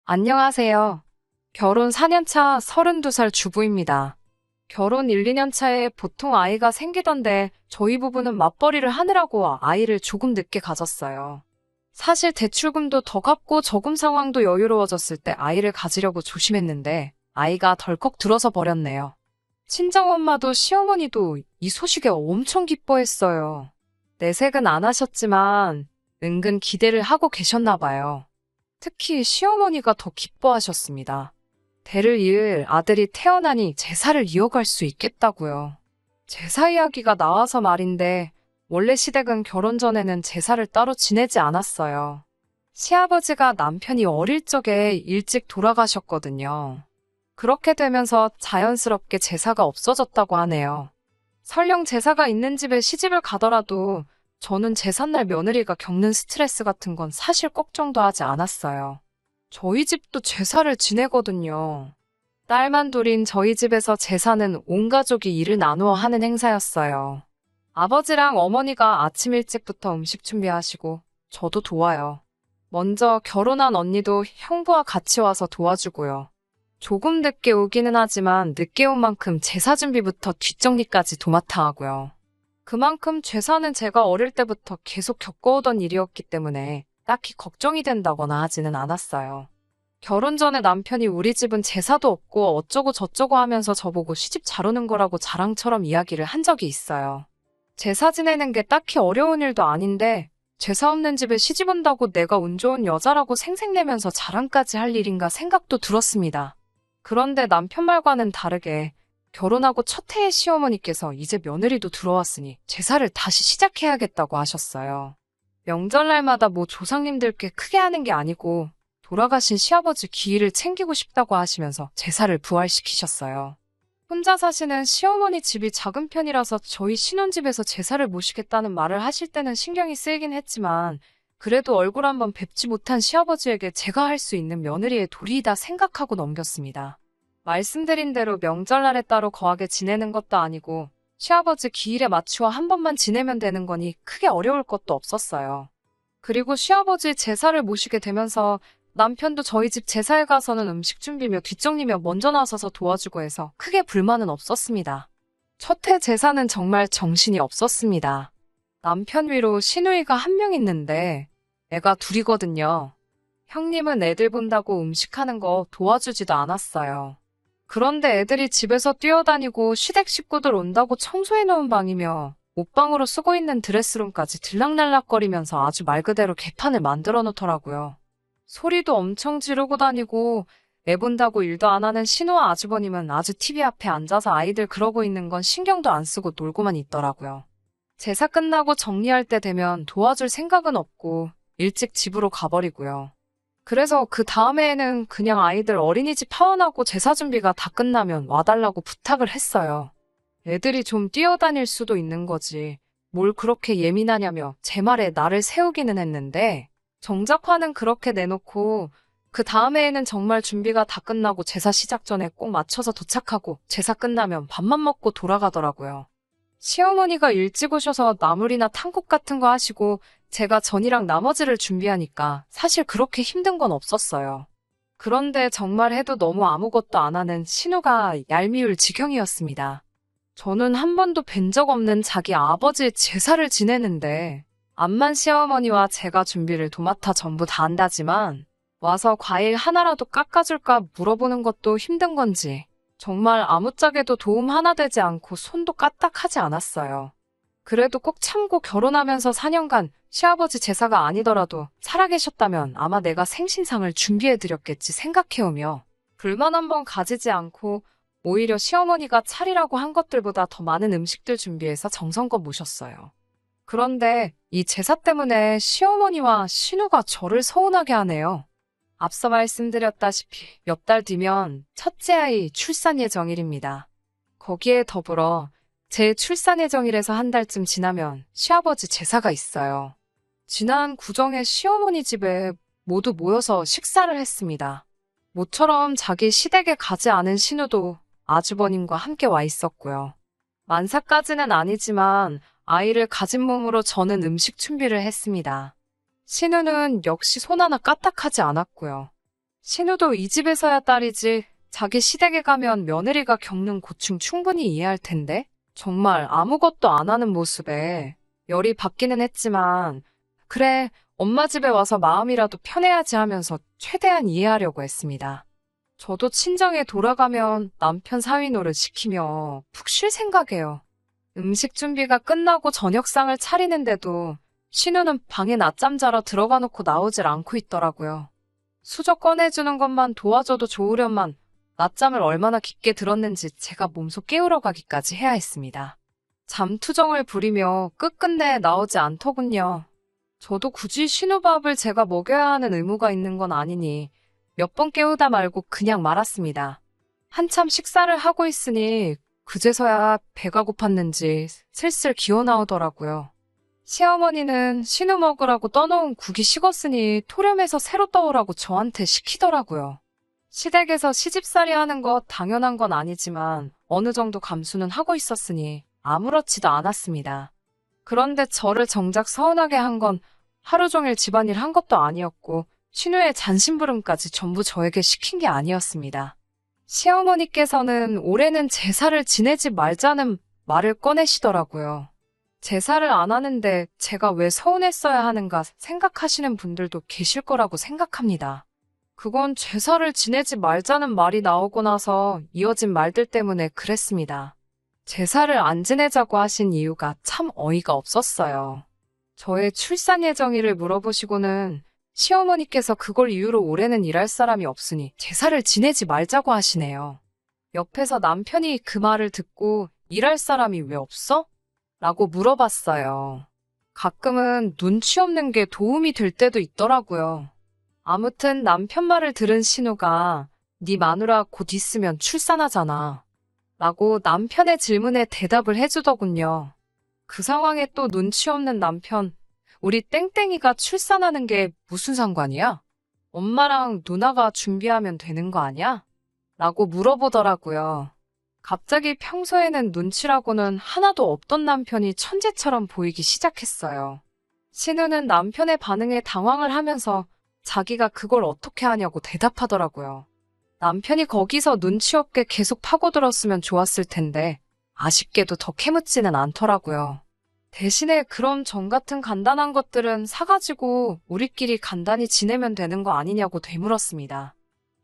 안녕하세요. 결혼 4년차 32살 주부입니다. 결혼 1, 2년 차에 보통 아이가 생기던데 저희 부부는 맞벌이를 하느라고 아이를 조금 늦게 가졌어요. 사실 대출금도 더 갚고 저금 상황도 여유로워졌을 때 아이를 가지려고 조심했는데 아이가 덜컥 들어서 버렸네요. 친정엄마도 시어머니도 이 소식에 엄청 기뻐했어요. 내색은 안 하셨지만 은근 기대를 하고 계셨나 봐요. 특히 시어머니가 더 기뻐하셨습니다. 대를 이을 아들이 태어나니 제사를 이어갈 수 있겠다고요. 제사 이야기가 나와서 말인데 원래 시댁은 결혼 전에는 제사를 따로 지내지 않았어요. 시아버지가 남편이 어릴 적에 일찍 돌아가셨거든요. 그렇게 되면서 자연스럽게 제사가 없어졌다고 하네요. 설령 제사가 있는 집에 시집을 가더라도 저는 제삿날 며느리가 겪는 스트레스 같은 건 사실 걱정도 하지 않았어요. 저희 집도 제사를 지내거든요. 딸만 둘인 저희 집에서 제사는 온 가족이 일을 나누어 하는 행사였어요. 아버지랑 어머니가 아침 일찍부터 음식 준비하시고 저도 도와요. 먼저 결혼한 언니도 형부와 같이 와서 도와주고요. 조금 늦게 오기는 하지만 늦게 온 만큼 제사 준비부터 뒷정리까지 도맡아 하고요. 그만큼 제사는 제가 어릴 때부터 계속 겪어오던 일이었기 때문에 딱히 걱정이 된다거나 하지는 않았어요. 결혼 전에 남편이 우리 집은 제사도 없고 어쩌고 저쩌고 하면서 저보고 시집 잘 오는 거라고 자랑처럼 이야기를 한 적이 있어요. 제사 지내는 게 딱히 어려운 일도 아닌데 제사 없는 집에 시집 온다고 내가 운 좋은 여자라고 생색내면서 자랑까지 할 일인가 생각도 들었습니다. 그런데 남편 말과는 다르게 결혼하고 첫 해에 시어머니께서 이제 며느리도 들어왔으니 제사를 다시 시작해야겠다고 하셨어요. 명절날마다 뭐 조상님들께 크게 하는 게 아니고 돌아가신 시아버지 기일을 챙기고 싶다고 하시면서 제사를 부활시키셨어요. 혼자 사시는 시어머니 집이 작은 편이라서 저희 신혼집에서 제사를 모시겠다는 말을 하실 때는 신경이 쓰이긴 했지만 그래도 얼굴 한번 뵙지 못한 시아버지에게 제가 할 수 있는 며느리의 도리이다 생각하고 넘겼습니다. 말씀드린 대로 명절날에 따로 거하게 지내는 것도 아니고 시아버지 기일에 맞추어 한 번만 지내면 되는 거니 크게 어려울 것도 없었어요. 그리고 시아버지 제사를 모시게 되면서 남편도 저희 집 제사에 가서는 음식 준비며 뒷정리며 먼저 나서서 도와주고 해서 크게 불만은 없었습니다. 첫 해 제사는 정말 정신이 없었습니다. 남편 위로 시누이가 한 명 있는데 애가 둘이거든요. 형님은 애들 본다고 음식하는 거 도와주지도 않았어요. 그런데 애들이 집에서 뛰어다니고 시댁 식구들 온다고 청소해놓은 방이며 옷방으로 쓰고 있는 드레스룸까지 들락날락거리면서 아주 말 그대로 개판을 만들어 놓더라고요. 소리도 엄청 지르고 다니고 애 본다고 일도 안 하는 신우와 아주버님은 아주 TV 앞에 앉아서 아이들 그러고 있는 건 신경도 안 쓰고 놀고만 있더라고요. 제사 끝나고 정리할 때 되면 도와줄 생각은 없고 일찍 집으로 가버리고요. 그래서 그 다음에는 그냥 아이들 어린이집 파원하고 제사 준비가 다 끝나면 와달라고 부탁을 했어요. 애들이 좀 뛰어다닐 수도 있는 거지. 뭘 그렇게 예민하냐며 제 말에 나를 세우기는 했는데 정작 화는 그렇게 내놓고 그 다음에는 정말 준비가 다 끝나고 제사 시작 전에 꼭 맞춰서 도착하고 제사 끝나면 밥만 먹고 돌아가더라고요. 시어머니가 일찍 오셔서 나물이나 탕국 같은 거 하시고 제가 전이랑 나머지를 준비하니까 사실 그렇게 힘든 건 없었어요. 그런데 정말 해도 너무 아무것도 안 하는 신우가 얄미울 지경이었습니다. 저는 한 번도 뵌 적 없는 자기 아버지의 제사를 지내는데 암만 시어머니와 제가 준비를 도맡아 전부 다 한다지만 와서 과일 하나라도 깎아줄까 물어보는 것도 힘든 건지 정말 아무짝에도 도움 하나 되지 않고 손도 까딱하지 않았어요. 그래도 꼭 참고 결혼하면서 4년간 시아버지 제사가 아니더라도 살아계셨다면 아마 내가 생신상을 준비해드렸겠지 생각해오며 불만 한 번 가지지 않고 오히려 시어머니가 차리라고 한 것들보다 더 많은 음식들 준비해서 정성껏 모셨어요. 그런데 이 제사 때문에 시어머니와 신우가 저를 서운하게 하네요. 앞서 말씀드렸다시피 몇 달 뒤면 첫째 아이 출산 예정일입니다. 거기에 더불어 제 출산 예정일에서 한 달쯤 지나면 시아버지 제사가 있어요. 지난 구정에 시어머니 집에 모두 모여서 식사를 했습니다. 모처럼 자기 시댁에 가지 않은 신우도 아주버님과 함께 와 있었고요. 만사까지는 아니지만 아이를 가진 몸으로 저는 음식 준비를 했습니다. 신우는 역시 손 하나 까딱하지 않았고요. 신우도 이 집에서야 딸이지 자기 시댁에 가면 며느리가 겪는 고충 충분히 이해할 텐데 정말 아무것도 안 하는 모습에 열이 받기는 했지만 그래 엄마 집에 와서 마음이라도 편해야지 하면서 최대한 이해하려고 했습니다. 저도 친정에 돌아가면 남편 사위 노릇 시키며 푹 쉴 생각이에요. 음식 준비가 끝나고 저녁상을 차리는데도 신우는 방에 낮잠 자러 들어가 놓고 나오질 않고 있더라고요. 수저 꺼내주는 것만 도와줘도 좋으련만 낮잠을 얼마나 깊게 들었는지 제가 몸소 깨우러 가기까지 해야 했습니다. 잠투정을 부리며 끝끝내 나오지 않더군요. 저도 굳이 신우밥을 제가 먹여야 하는 의무가 있는 건 아니니 몇 번 깨우다 말고 그냥 말았습니다. 한참 식사를 하고 있으니 그제서야 배가 고팠는지 슬슬 기어 나오더라고요. 시어머니는 신우 먹으라고 떠놓은 국이 식었으니 토렴해서 새로 떠오라고 저한테 시키더라고요. 시댁에서 시집살이 하는 것 당연한 건 아니지만 어느 정도 감수는 하고 있었으니 아무렇지도 않았습니다. 그런데 저를 정작 서운하게 한 건 하루 종일 집안일 한 것도 아니었고 신우의 잔심부름까지 전부 저에게 시킨 게 아니었습니다. 시어머니께서는 올해는 제사를 지내지 말자는 말을 꺼내시더라고요. 제사를 안 하는데 제가 왜 서운했어야 하는가 생각하시는 분들도 계실 거라고 생각합니다. 그건 제사를 지내지 말자는 말이 나오고 나서 이어진 말들 때문에 그랬습니다. 제사를 안 지내자고 하신 이유가 참 어이가 없었어요. 저의 출산 예정일을 물어보시고는 시어머니께서 그걸 이유로 올해는 일할 사람이 없으니 제사를 지내지 말자고 하시네요. 옆에서 남편이 그 말을 듣고 일할 사람이 왜 없어? 라고 물어봤어요. 가끔은 눈치 없는 게 도움이 될 때도 있더라고요. 아무튼 남편 말을 들은 신우가 네 마누라 곧 있으면 출산하잖아. 라고 남편의 질문에 대답을 해주더군요. 그 상황에 또 눈치 없는 남편, 우리 땡땡이가 출산하는 게 무슨 상관이야? 엄마랑 누나가 준비하면 되는 거 아니야? 라고 물어보더라고요. 갑자기 평소에는 눈치라고는 하나도 없던 남편이 천재처럼 보이기 시작했어요. 신우는 남편의 반응에 당황을 하면서 자기가 그걸 어떻게 하냐고 대답하더라고요. 남편이 거기서 눈치 없게 계속 파고들었으면 좋았을 텐데 아쉽게도 더 캐묻지는 않더라고요. 대신에 그럼 전 같은 간단한 것들은 사가지고 우리끼리 간단히 지내면 되는 거 아니냐고 되물었습니다.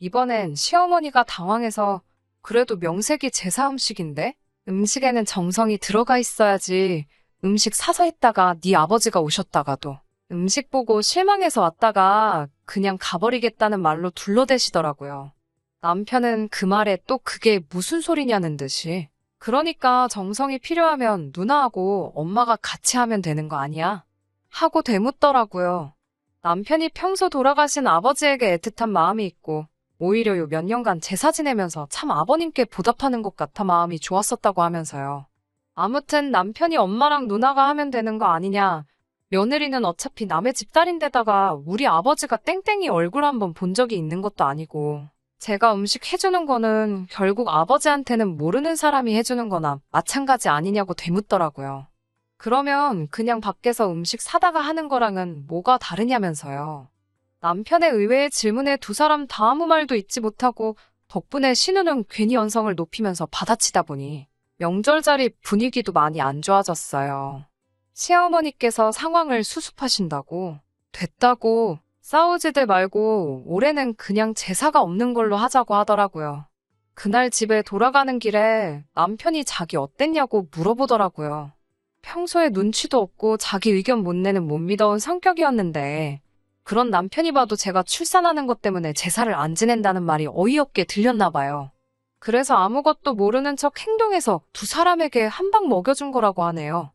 이번엔 시어머니가 당황해서 그래도 명색이 제사 음식인데? 음식에는 정성이 들어가 있어야지. 음식 사서 했다가 네 아버지가 오셨다가도 음식 보고 실망해서 왔다가 그냥 가버리겠다는 말로 둘러대시더라고요. 남편은 그 말에 또 그게 무슨 소리냐는 듯이 그러니까 정성이 필요하면 누나하고 엄마가 같이 하면 되는 거 아니야? 하고 되묻더라고요. 남편이 평소 돌아가신 아버지에게 애틋한 마음이 있고 오히려 요 몇 년간 제사 지내면서 참 아버님께 보답하는 것 같아 마음이 좋았었다고 하면서요. 아무튼 남편이 엄마랑 누나가 하면 되는 거 아니냐. 며느리는 어차피 남의 집딸인데다가 우리 아버지가 땡땡이 얼굴 한번 본 적이 있는 것도 아니고 제가 음식 해주는 거는 결국 아버지한테는 모르는 사람이 해주는 거나 마찬가지 아니냐고 되묻더라고요. 그러면 그냥 밖에서 음식 사다가 하는 거랑은 뭐가 다르냐면서요. 남편의 의외의 질문에 두 사람 다 아무 말도 잊지 못하고 덕분에 신우는 괜히 언성을 높이면서 받아치다 보니 명절자리 분위기도 많이 안 좋아졌어요. 시어머니께서 상황을 수습하신다고, 됐다고, 싸우지들 말고 올해는 그냥 제사가 없는 걸로 하자고 하더라고요. 그날 집에 돌아가는 길에 남편이 자기 어땠냐고 물어보더라고요. 평소에 눈치도 없고 자기 의견 못 내는 못 믿어온 성격이었는데 그런 남편이 봐도 제가 출산하는 것 때문에 제사를 안 지낸다는 말이 어이없게 들렸나 봐요. 그래서 아무것도 모르는 척 행동해서 두 사람에게 한 방 먹여준 거라고 하네요.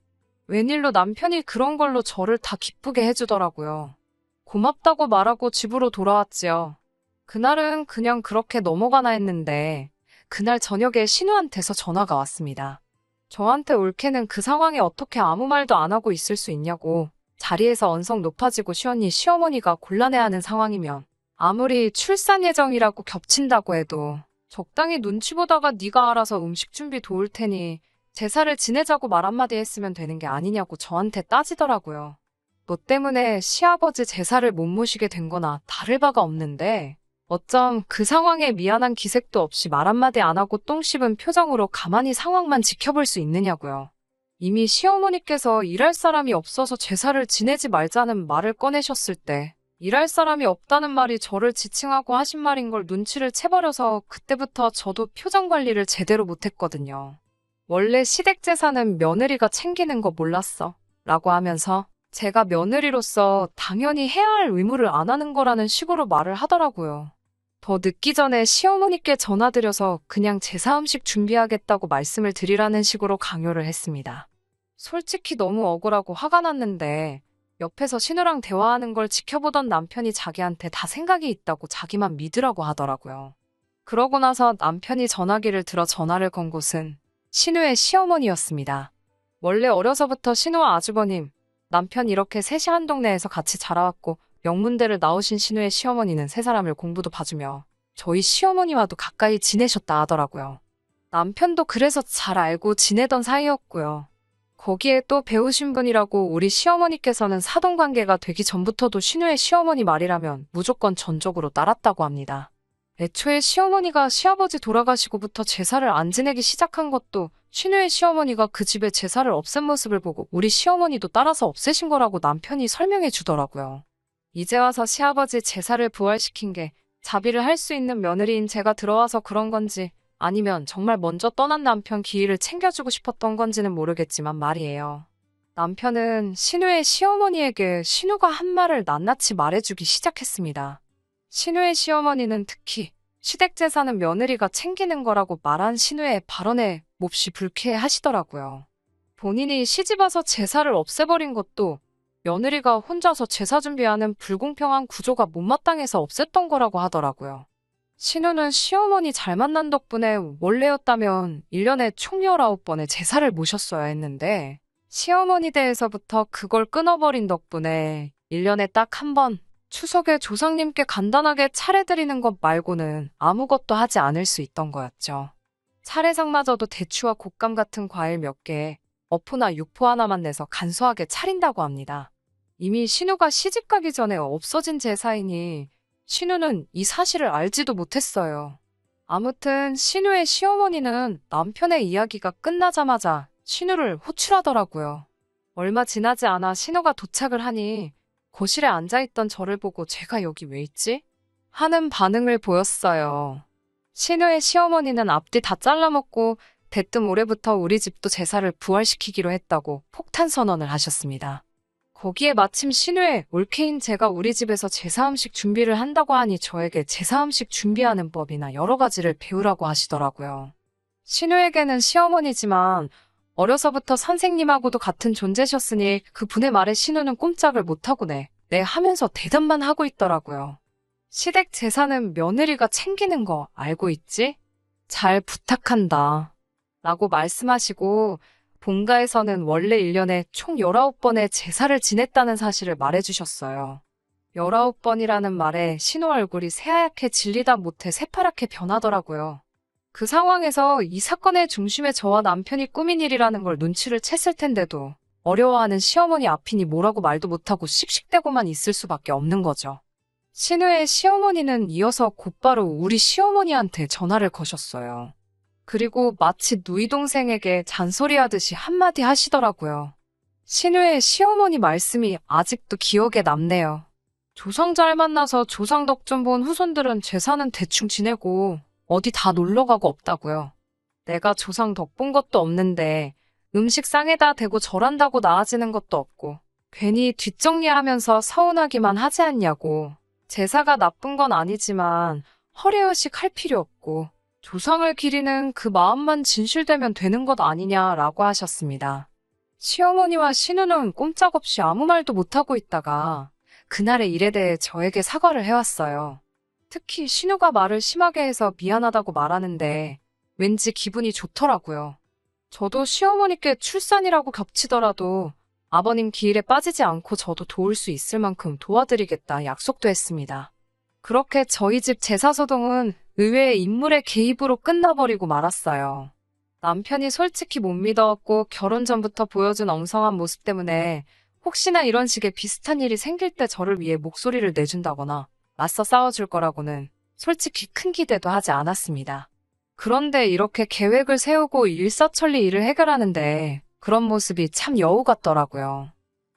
웬일로 남편이 그런 걸로 저를 다 기쁘게 해주더라고요. 고맙다고 말하고 집으로 돌아왔지요. 그날은 그냥 그렇게 넘어가나 했는데 그날 저녁에 신우한테서 전화가 왔습니다. 저한테 올케는 그 상황에 어떻게 아무 말도 안 하고 있을 수 있냐고 자리에서 언성 높아지고 시언니 시어머니가 곤란해하는 상황이면 아무리 출산 예정이라고 겹친다고 해도 적당히 눈치 보다가 네가 알아서 음식 준비 도울 테니 제사를 지내자고 말 한마디 했으면 되는 게 아니냐고 저한테 따지더라고요. 너 때문에 시아버지 제사를 못 모시게 된 거나 다를 바가 없는데 어쩜 그 상황에 미안한 기색도 없이 말 한마디 안 하고 똥 씹은 표정으로 가만히 상황만 지켜볼 수 있느냐고요. 이미 시어머니께서 일할 사람이 없어서 제사를 지내지 말자는 말을 꺼내셨을 때 일할 사람이 없다는 말이 저를 지칭하고 하신 말인 걸 눈치를 채버려서 그때부터 저도 표정 관리를 제대로 못했거든요. 원래 시댁 제사는 며느리가 챙기는 거 몰랐어 라고 하면서 제가 며느리로서 당연히 해야 할 의무를 안 하는 거라는 식으로 말을 하더라고요. 더 늦기 전에 시어머니께 전화드려서 그냥 제사 음식 준비하겠다고 말씀을 드리라는 식으로 강요를 했습니다. 솔직히 너무 억울하고 화가 났는데 옆에서 신우랑 대화하는 걸 지켜보던 남편이 자기한테 다 생각이 있다고 자기만 믿으라고 하더라고요. 그러고 나서 남편이 전화기를 들어 전화를 건 곳은 신우의 시어머니였습니다. 원래 어려서부터 신우와 아주버님, 남편 이렇게 셋이 한 동네에서 같이 자라왔고 명문대를 나오신 신우의 시어머니는 세 사람을 공부도 봐주며 저희 시어머니와도 가까이 지내셨다 하더라고요. 남편도 그래서 잘 알고 지내던 사이였고요. 거기에 또 배우신 분이라고 우리 시어머니께서는 사돈관계가 되기 전부터도 신우의 시어머니 말이라면 무조건 전적으로 따랐다고 합니다. 애초에 시어머니가 시아버지 돌아가시고부터 제사를 안 지내기 시작한 것도 신우의 시어머니가 그 집에 제사를 없앤 모습을 보고 우리 시어머니도 따라서 없애신 거라고 남편이 설명해 주더라고요. 이제 와서 시아버지 제사를 부활시킨 게 자비를 할 수 있는 며느리인 제가 들어와서 그런 건지 아니면 정말 먼저 떠난 남편 기일을 챙겨주고 싶었던 건지는 모르겠지만 말이에요. 남편은 신우의 시어머니에게 신우가 한 말을 낱낱이 말해주기 시작했습니다. 신우의 시어머니는 특히 시댁 제사는 며느리가 챙기는 거라고 말한 신우의 발언에 몹시 불쾌해하시더라고요. 본인이 시집와서 제사를 없애버린 것도 며느리가 혼자서 제사 준비하는 불공평한 구조가 못마땅해서 없앴던 거라고 하더라고요. 신우는 시어머니 잘 만난 덕분에 원래였다면 1년에 총 19번의 제사를 모셨어야 했는데 시어머니 댁에서부터 그걸 끊어버린 덕분에 1년에 딱 한 번 추석에 조상님께 간단하게 차례드리는 것 말고는 아무것도 하지 않을 수 있던 거였죠. 차례상마저도 대추와 곶감 같은 과일 몇 개, 어포나 육포 하나만 내서 간소하게 차린다고 합니다. 이미 신우가 시집가기 전에 없어진 제사이니 신우는 이 사실을 알지도 못했어요. 아무튼 신우의 시어머니는 남편의 이야기가 끝나자마자 신우를 호출하더라고요. 얼마 지나지 않아 신우가 도착을 하니 거실에 앉아있던 저를 보고 제가 여기 왜 있지? 하는 반응을 보였어요. 신우의 시어머니는 앞뒤 다 잘라먹고 대뜸 올해부터 우리 집도 제사를 부활시키기로 했다고 폭탄 선언을 하셨습니다. 거기에 마침 신우의 올케인 제가 우리 집에서 제사 음식 준비를 한다고 하니 저에게 제사 음식 준비하는 법이나 여러 가지를 배우라고 하시더라고요. 신우에게는 시어머니지만 어려서부터 선생님하고도 같은 존재셨으니 그분의 말에 신우는 꼼짝을 못하고 네 하면서 대답만 하고 있더라고요. 시댁 제사는 며느리가 챙기는 거 알고 있지? 잘 부탁한다. 라고 말씀하시고 본가에서는 원래 1년에 총 19번의 제사를 지냈다는 사실을 말해주셨어요. 19번이라는 말에 신우 얼굴이 새하얗게 질리다 못해 새파랗게 변하더라고요. 그 상황에서 이 사건의 중심에 저와 남편이 꾸민 일이라는 걸 눈치를 챘을 텐데도 어려워하는 시어머니 앞이니 뭐라고 말도 못하고 씩씩대고만 있을 수밖에 없는 거죠. 신우의 시어머니는 이어서 곧바로 우리 시어머니한테 전화를 거셨어요. 그리고 마치 누이 동생에게 잔소리하듯이 한마디 하시더라고요. 신우의 시어머니 말씀이 아직도 기억에 남네요. 조상 잘 만나서 조상 덕 좀 본 후손들은 제사는 대충 지내고 어디 다 놀러가고 없다고요. 내가 조상 덕 본 것도 없는데 음식 상에다 대고 절한다고 나아지는 것도 없고 괜히 뒷정리하면서 서운하기만 하지 않냐고. 제사가 나쁜 건 아니지만 허례허식 할 필요 없고 조상을 기리는 그 마음만 진실되면 되는 것 아니냐라고 하셨습니다. 시어머니와 신우는 꼼짝없이 아무 말도 못하고 있다가 그날의 일에 대해 저에게 사과를 해왔어요. 특히 신우가 말을 심하게 해서 미안하다고 말하는데 왠지 기분이 좋더라고요. 저도 시어머니께 출산이라고 겹치더라도 아버님 기일에 빠지지 않고 저도 도울 수 있을 만큼 도와드리겠다 약속도 했습니다. 그렇게 저희 집 제사소동은 의외의 인물의 개입으로 끝나버리고 말았어요. 남편이 솔직히 못 믿어왔고 결혼 전부터 보여준 엉성한 모습 때문에 혹시나 이런 식의 비슷한 일이 생길 때 저를 위해 목소리를 내준다거나 맞서 싸워줄 거라고는 솔직히 큰 기대도 하지 않았습니다. 그런데 이렇게 계획을 세우고 일사천리 일을 해결하는데 그런 모습이 참 여우 같더라고요.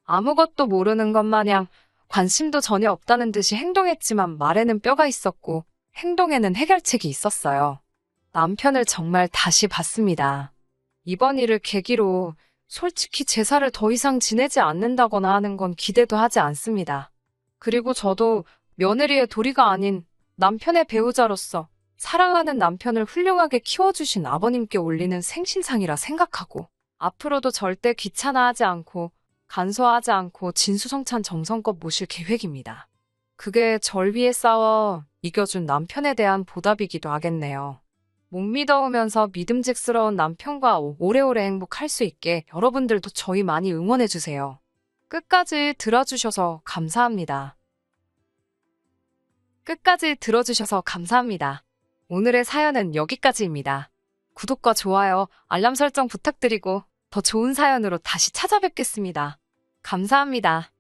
아무것도 모르는 것 마냥 관심도 전혀 없다는 듯이 행동했지만 말에는 뼈가 있었고 행동에는 해결책이 있었어요. 남편을 정말 다시 봤습니다. 이번 일을 계기로 솔직히 제사를 더 이상 지내지 않는다거나 하는 건 기대도 하지 않습니다. 그리고 저도 며느리의 도리가 아닌 남편의 배우자로서 사랑하는 남편을 훌륭하게 키워주신 아버님께 올리는 생신상이라 생각하고 앞으로도 절대 귀찮아하지 않고 간소화하지 않고 진수성찬 정성껏 모실 계획입니다. 그게 절 위해 싸워 이겨준 남편에 대한 보답이기도 하겠네요. 못 믿어오면서 믿음직스러운 남편과 오래오래 행복할 수 있게 여러분들도 저희 많이 응원해주세요. 끝까지 들어주셔서 감사합니다. 끝까지 들어주셔서 감사합니다. 오늘의 사연은 여기까지입니다. 구독과 좋아요, 알람 설정 부탁드리고 더 좋은 사연으로 다시 찾아뵙겠습니다. 감사합니다.